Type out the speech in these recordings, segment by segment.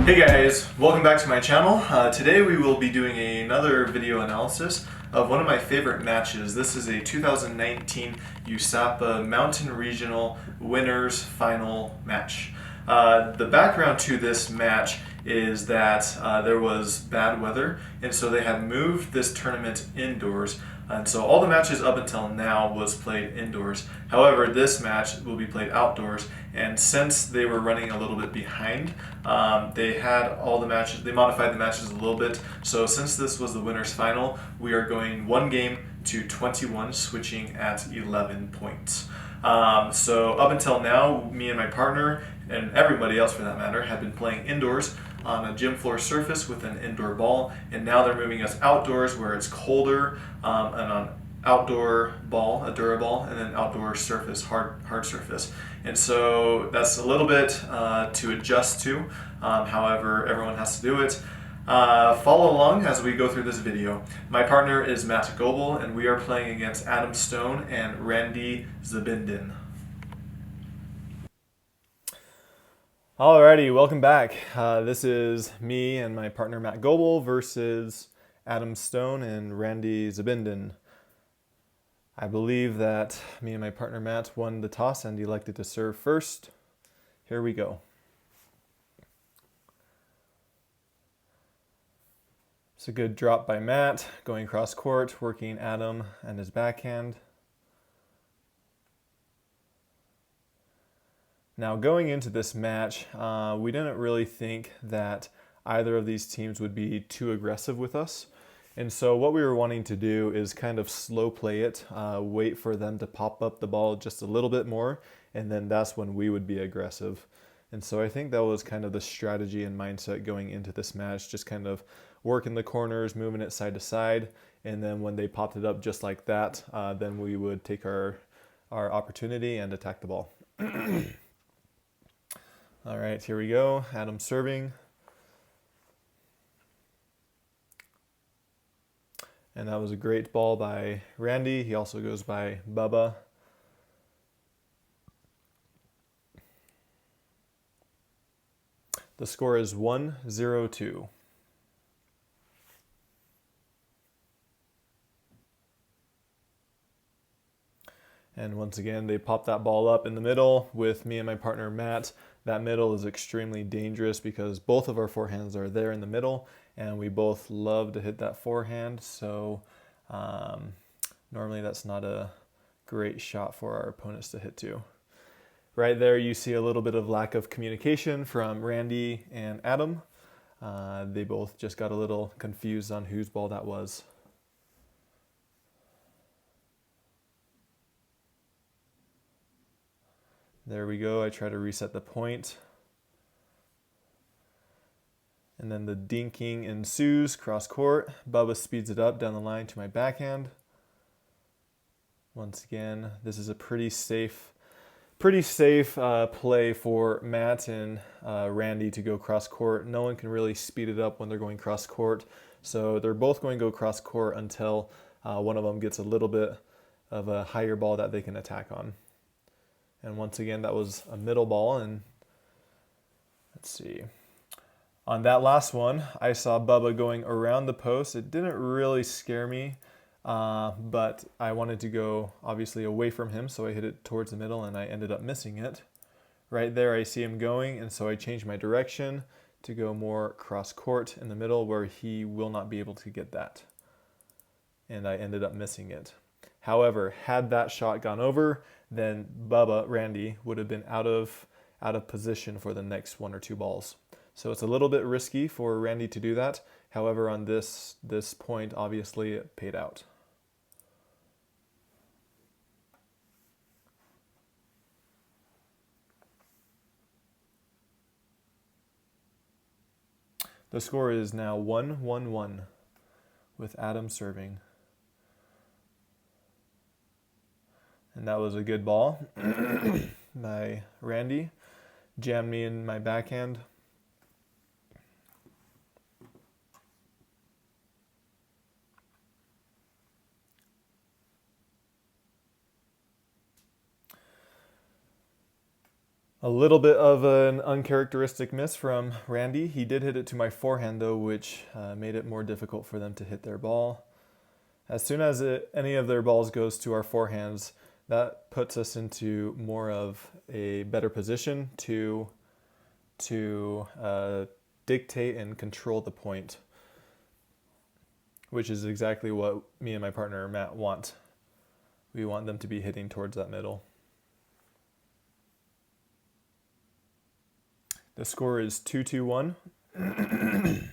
Hey guys, welcome back to my channel. Today we will be doing another video analysis of one of my favorite matches. This is a 2019 USAPA Mountain Regional Winners Final match. The background to this match is that there was bad weather, and so they had moved this tournament indoors. And so all the matches up until now was played indoors. However, this match will be played outdoors, and since they were running a little bit behind, they had all the matches, they modified the matches a little bit. So since this was the winner's final, we are going one game to 21, switching at 11 points. So up until now, me and my partner, and everybody else for that matter, have been playing indoors on a gym floor surface with an indoor ball, and now they're moving us outdoors where it's colder, and on outdoor ball, a Duraball, and then outdoor surface, hard surface. And so that's a little bit to adjust to. However, everyone has to do it. Follow along as we go through this video. My partner is Matt Goebel, and we are playing against Adam Stone and Randy Zbinden. Alrighty, welcome back. This is me and my partner Matt Goebel versus Adam Stone and Randy Zbinden. I believe that me and my partner Matt won the toss and elected to serve first. Here we go. It's a good drop by Matt, going cross court, working Adam and his backhand. Now going into this match, we didn't really think that either of these teams would be too aggressive with us. And so what we were wanting to do is kind of slow play it, wait for them to pop up the ball just a little bit more, and then that's when we would be aggressive. And so I think that was kind of the strategy and mindset going into this match, just kind of working the corners, moving it side to side, and then when they popped it up just like that, then we would take our opportunity and attack the ball. All right, here we go. Adam serving. And that was a great ball by Randy. He also goes by Bubba. The score is 1-0-2. And once again, they pop that ball up in the middle with me and my partner Matt. That middle is extremely dangerous because both of our forehands are there in the middle, and we both love to hit that forehand. So normally that's not a great shot for our opponents to hit to. Right there, you see a little bit of lack of communication from Randy and Adam. They both just got a little confused on whose ball that was. There we go. I try to reset the point. And then the dinking ensues, cross court. Bubba speeds it up down the line to my backhand. Once again, this is a pretty safe play for Matt and Randy to go cross court. No one can really speed it up when they're going cross court. So they're both going to go cross court until one of them gets a little bit of a higher ball that they can attack on. And once again, that was a middle ball. And let's see. On that last one, I saw Bubba going around the post. It didn't really scare me, but I wanted to go obviously away from him, so I hit it towards the middle and I ended up missing it. Right there, I see him going, and so I changed my direction to go more cross court in the middle where he will not be able to get that. And I ended up missing it. However, had that shot gone over, then Bubba, Randy, would have been out of position for the next one or two balls. So it's a little bit risky for Randy to do that. However, on this point, obviously it paid out. The score is now 1-1-1 with Adam serving. And that was a good ball by Randy. Jammed me in my backhand. A little bit of an uncharacteristic miss from Randy. He did hit it to my forehand though, which made it more difficult for them to hit their ball. As soon as any of their balls goes to our forehands, that puts us into more of a better position to dictate and control the point, which is exactly what me and my partner Matt want. We want them to be hitting towards that middle. The score is 2-2-1. And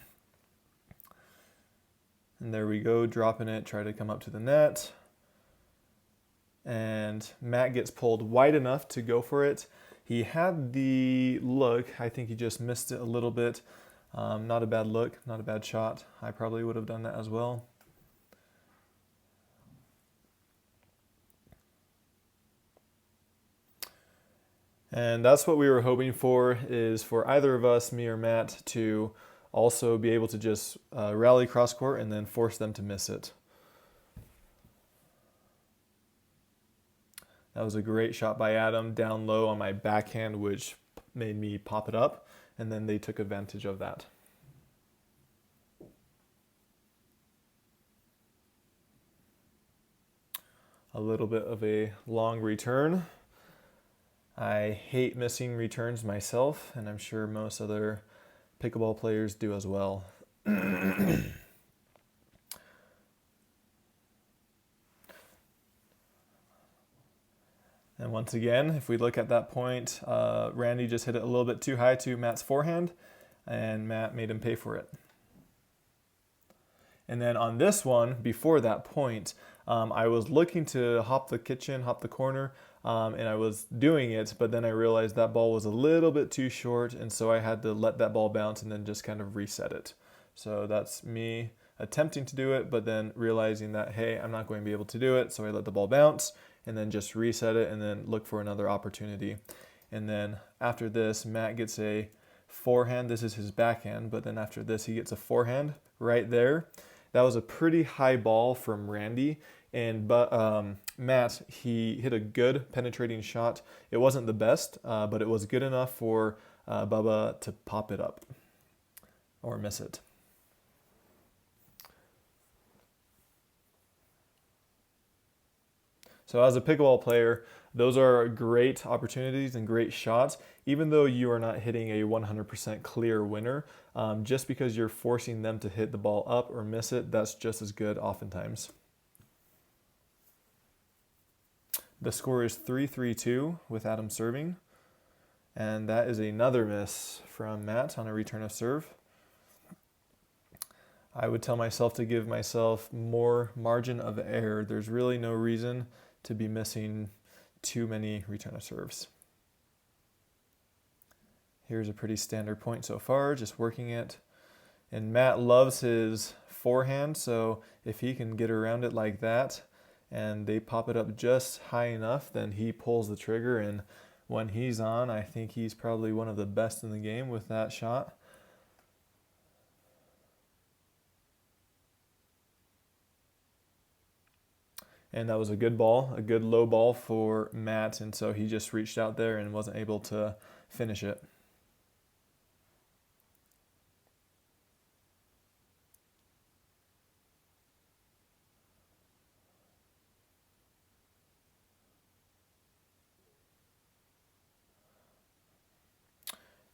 there we go, dropping it, try to come up to the net. And Matt gets pulled wide enough to go for it. He had the look, I think he just missed it a little bit. Not a bad look, not a bad shot. I probably would have done that as well. And that's what we were hoping for, is for either of us, me or Matt, to also be able to just rally cross court and then force them to miss it. That was a great shot by Adam, down low on my backhand, which made me pop it up, and then they took advantage of that. A little bit of a long return. I hate missing returns myself, and I'm sure most other pickleball players do as well. And once again, if we look at that point, Randy just hit it a little bit too high to Matt's forehand, and Matt made him pay for it. And then on this one, before that point, I was looking to hop the kitchen, hop the corner, and I was doing it, but then I realized that ball was a little bit too short, and so I had to let that ball bounce and then just kind of reset it. So that's me attempting to do it, but then realizing that, hey, I'm not going to be able to do it, so I let the ball bounce and then just reset it and then look for another opportunity. And then after this, Matt gets a forehand. This is his backhand, but then after this, he gets a forehand right there. That was a pretty high ball from Randy, but Matt, he hit a good penetrating shot. It wasn't the best, but it was good enough for Bubba to pop it up or miss it. So as a pickleball player, those are great opportunities and great shots, even though you are not hitting a 100% clear winner. Just because you're forcing them to hit the ball up or miss it, that's just as good oftentimes. The score is 3-3-2 with Adam serving, and that is another miss from Matt on a return of serve. I would tell myself to give myself more margin of error. There's really no reason to be missing too many return of serves. Here's a pretty standard point so far, just working it. And Matt loves his forehand, so if he can get around it like that and they pop it up just high enough, then he pulls the trigger, and when he's on, I think he's probably one of the best in the game with that shot. And that was a good ball, a good low ball for Matt, and so he just reached out there and wasn't able to finish it.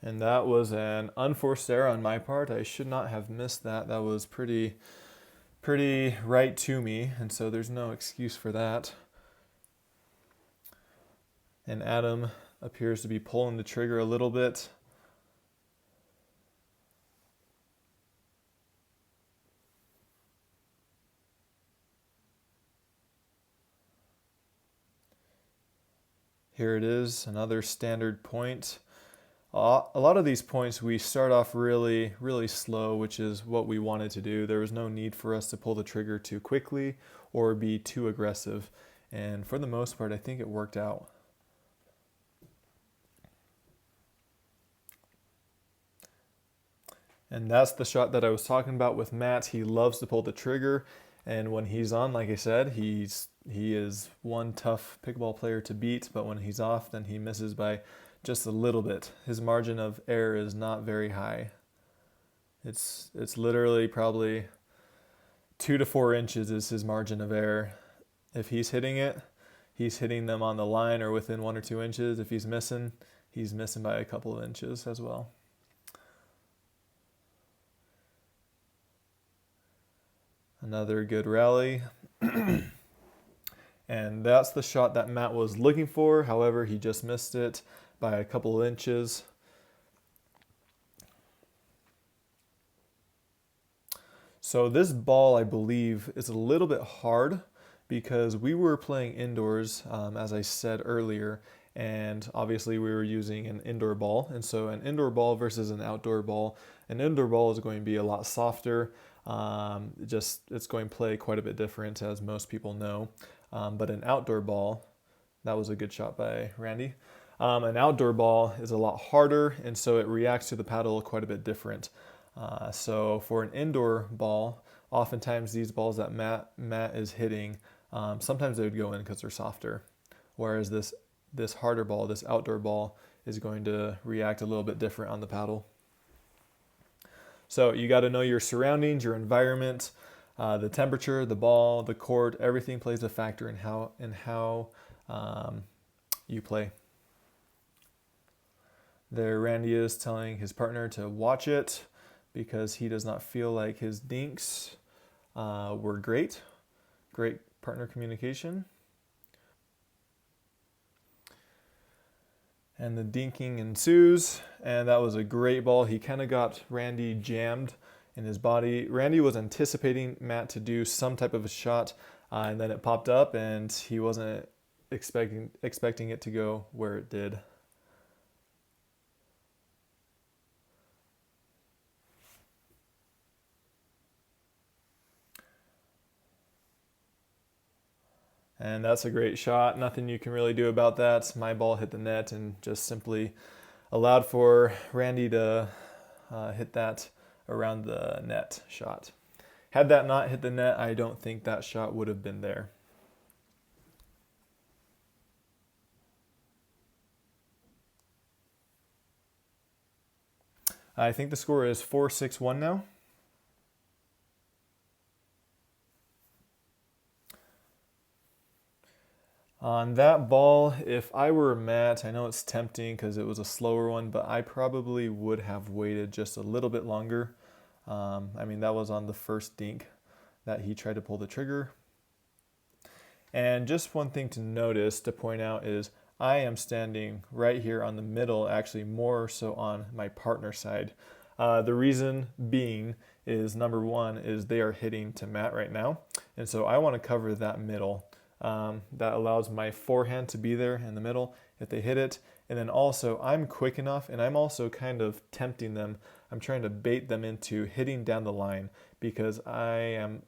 And that was an unforced error on my part. I should not have missed that. That was pretty right to me, and so there's no excuse for that. And Adam appears to be pulling the trigger a little bit. Here it is, another standard point. A lot of these points we start off really slow, which is what we wanted to do. There was no need for us to pull the trigger too quickly or be too aggressive. And for the most part, I think it worked out. And that's the shot that I was talking about with Matt. He loves to pull the trigger, and when he's on, like I said, he's He is one tough pickleball player to beat, but when he's off, then he misses by just a little bit. His margin of error is not very high. It's literally probably 2 to 4 inches is his margin of error. If he's hitting it, he's hitting them on the line or within 1 or 2 inches. If he's missing by a couple of inches as well. Another good rally. And that's the shot that Matt was looking for. However, he just missed it by a couple of inches. So this ball, I believe, is a little bit hard because we were playing indoors, as I said earlier, and obviously we were using an indoor ball. And so an indoor ball versus an outdoor ball is going to be a lot softer. It's going to play quite a bit different, as most people know. But an outdoor ball, that was a good shot by Randy. An outdoor ball is a lot harder, and so it reacts to the paddle quite a bit different. So for an indoor ball, oftentimes these balls that Matt is hitting, sometimes they would go in because they're softer. Whereas this harder ball, this outdoor ball, is going to react a little bit different on the paddle. So you got to know your surroundings, your environment, the temperature, the ball, the court, everything plays a factor in how you play. There Randy is telling his partner to watch it because he does not feel like his dinks were great. Great partner communication. And the dinking ensues, and that was a great ball. He kind of got Randy jammed in his body. Randy was anticipating Matt to do some type of a shot, and then it popped up, and he wasn't expecting it to go where it did. And that's a great shot. Nothing you can really do about that. My ball hit the net and just simply allowed for Randy to hit that around the net shot. Had that not hit the net, I don't think that shot would have been there. I think the score is 4-6-1 now. On that ball, if I were Matt, I know it's tempting because it was a slower one, but I probably would have waited just a little bit longer. That was on the first dink that he tried to pull the trigger. And just one thing to notice, to point out, is I am standing right here on the middle, actually more so on my partner side. The reason being is, number one, is they are hitting to Matt right now. And so I want to cover that middle. That allows my forehand to be there in the middle if they hit it. And then also I'm quick enough, and I'm also kind of tempting them. I'm trying to bait them into hitting down the line because I am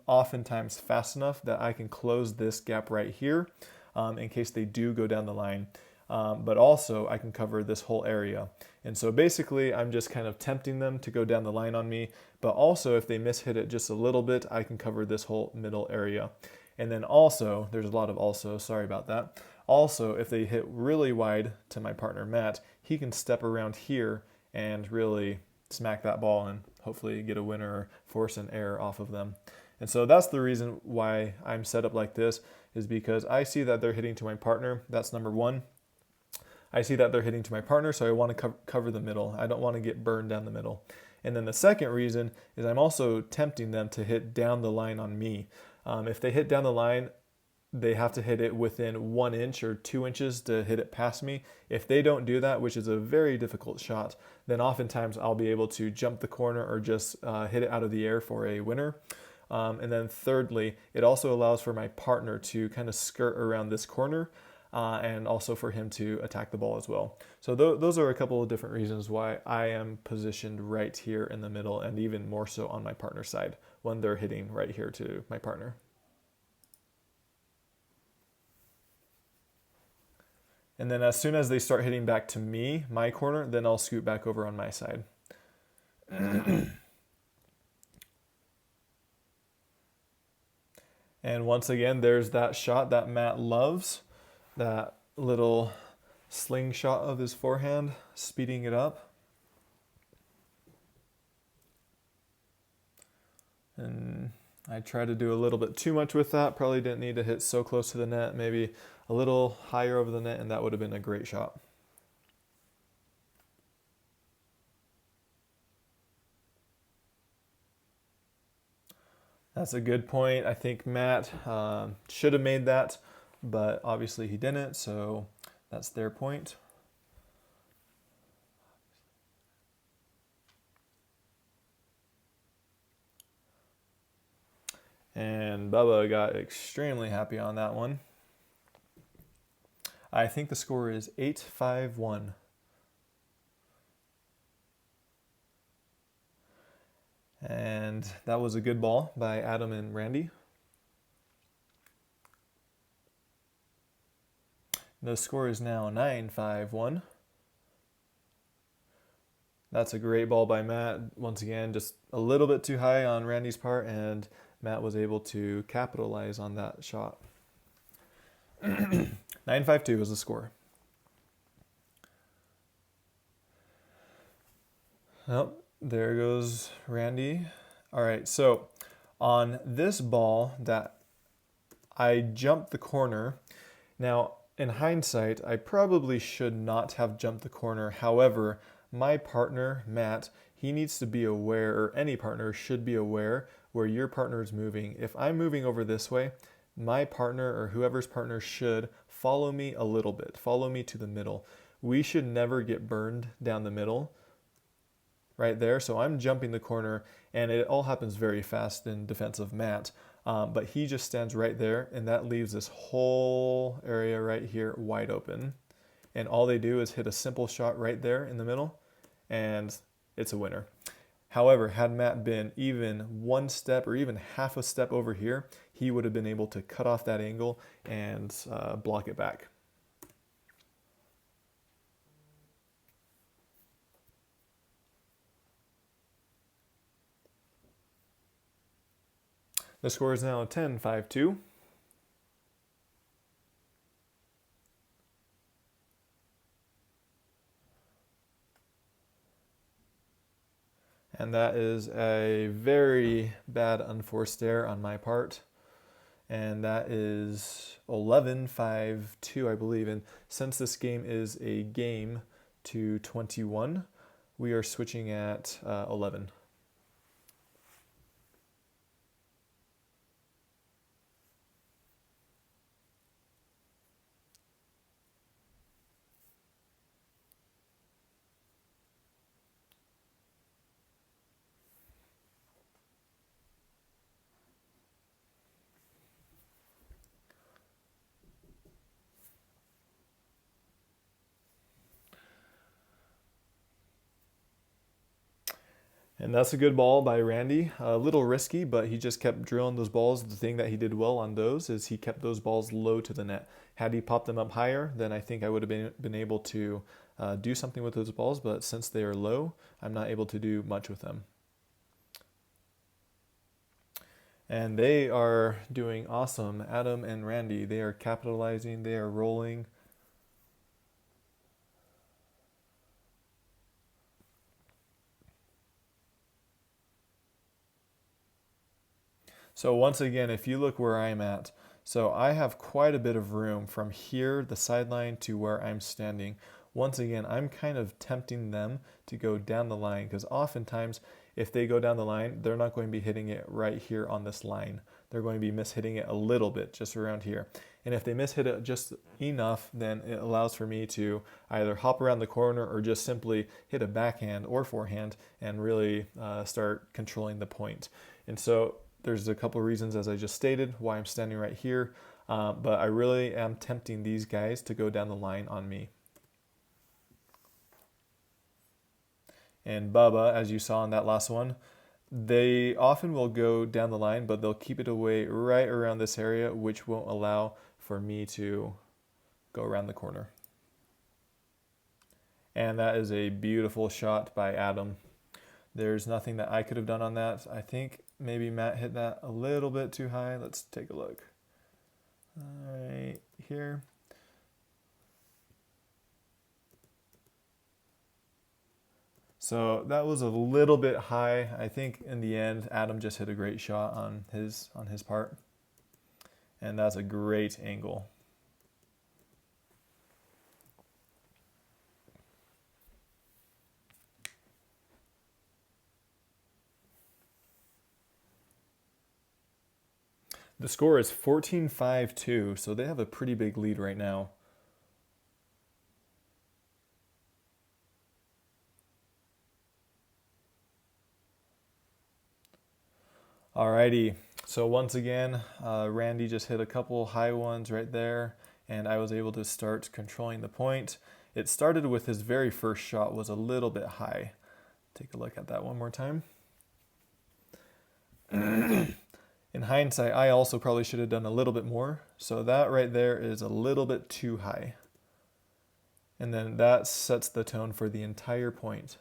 oftentimes fast enough that I can close this gap right here in case they do go down the line. But also I can cover this whole area. And so basically I'm just kind of tempting them to go down the line on me. But also if they mishit it just a little bit, I can cover this whole middle area. And then also, there's a lot of also, sorry about that. Also, if they hit really wide to my partner Matt, he can step around here and really smack that ball and hopefully get a winner or force an error off of them. And so that's the reason why I'm set up like this, is because I see that they're hitting to my partner. That's number one. I see that they're hitting to my partner, so I want to cover the middle. I don't want to get burned down the middle. And then the second reason is I'm also tempting them to hit down the line on me. If they hit down the line, they have to hit it within 1 inch or 2 inches to hit it past me. If they don't do that, which is a very difficult shot, then oftentimes I'll be able to jump the corner or just hit it out of the air for a winner. And then thirdly, it also allows for my partner to kind of skirt around this corner and also for him to attack the ball as well. So those are a couple of different reasons why I am positioned right here in the middle, and even more so on my partner side when they're hitting right here to my partner. And then as soon as they start hitting back to me, my corner, then I'll scoot back over on my side. And once again, there's that shot that Matt loves, that little slingshot of his forehand, speeding it up. And I tried to do a little bit too much with that. Probably didn't need to hit so close to the net, maybe a little higher over the net, and that would have been a great shot. That's a good point. I think Matt should have made that, but obviously he didn't, so that's their point. And Bubba got extremely happy on that one. I think the score is 8-5-1. And that was a good ball by Adam and Randy. The score is now 9-5-1. That's a great ball by Matt. Once again, just a little bit too high on Randy's part, and Matt was able to capitalize on that shot. 9-5-2 is the score. Oh, there goes Randy. All right, so on this ball that I jumped the corner. Now, in hindsight, I probably should not have jumped the corner. However, my partner, Matt, he needs to be aware, or any partner should be aware where your partner is moving. If I'm moving over this way, my partner or whoever's partner should follow me a little bit, follow me to the middle. We should never get burned down the middle right there. So I'm jumping the corner, and it all happens very fast in defense of Matt. But he just stands right there, and that leaves this whole area right here wide open. And all they do is hit a simple shot right there in the middle, and it's a winner. However, had Matt been even one step or even half a step over here, he would have been able to cut off that angle and block it back. The score is now 10-5-2. And that is a very bad unforced error on my part. And that is 11-5-2, I believe. And since this game is a game to 21, we are switching at 11. And that's a good ball by Randy. A little risky, but he just kept drilling those balls. The thing that he did well on those is he kept those balls low to the net. Had he popped them up higher, then I think I would have been able to do something with those balls, but since they are low, I'm not able to do much with them. And they are doing awesome. Adam and Randy, they are capitalizing, they are rolling. So once again, if you look where I'm at, so I have quite a bit of room from here, the sideline, to where I'm standing. Once again, I'm kind of tempting them to go down the line, because oftentimes if they go down the line, they're not going to be hitting it right here on this line. They're going to be mishitting it a little bit just around here. And if they mishit it just enough, then it allows for me to either hop around the corner or just simply hit a backhand or forehand and really start controlling the point. And so there's a couple of reasons, as I just stated, why I'm standing right here, but I really am tempting these guys to go down the line on me. And Bubba, as you saw in that last one, they often will go down the line, but they'll keep it away right around this area, which won't allow for me to go around the corner. And that is a beautiful shot by Adam. There's nothing that I could have done on that. I think maybe Matt hit that a little bit too high. Let's take a look. All right, here. So that was a little bit high. I think in the end, Adam just hit a great shot on his part. And that's a great angle. The score is 14-5-2, so they have a pretty big lead right now. Alrighty, so once again, Randy just hit a couple high ones right there, and I was able to start controlling the point. It started with his very first shot was a little bit high. Take a look at that one more time. In hindsight, I also probably should have done a little bit more. So that right there is a little bit too high. And then that sets the tone for the entire point.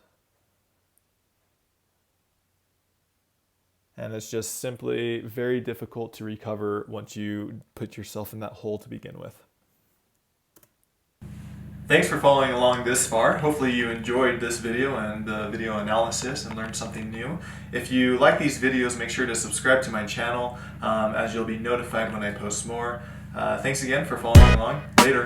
And it's just simply very difficult to recover once you put yourself in that hole to begin with. Thanks for following along this far. Hopefully you enjoyed this video and the video analysis and learned something new. If you like these videos, make sure to subscribe to my channel as you'll be notified when I post more. Thanks again for following along. Later.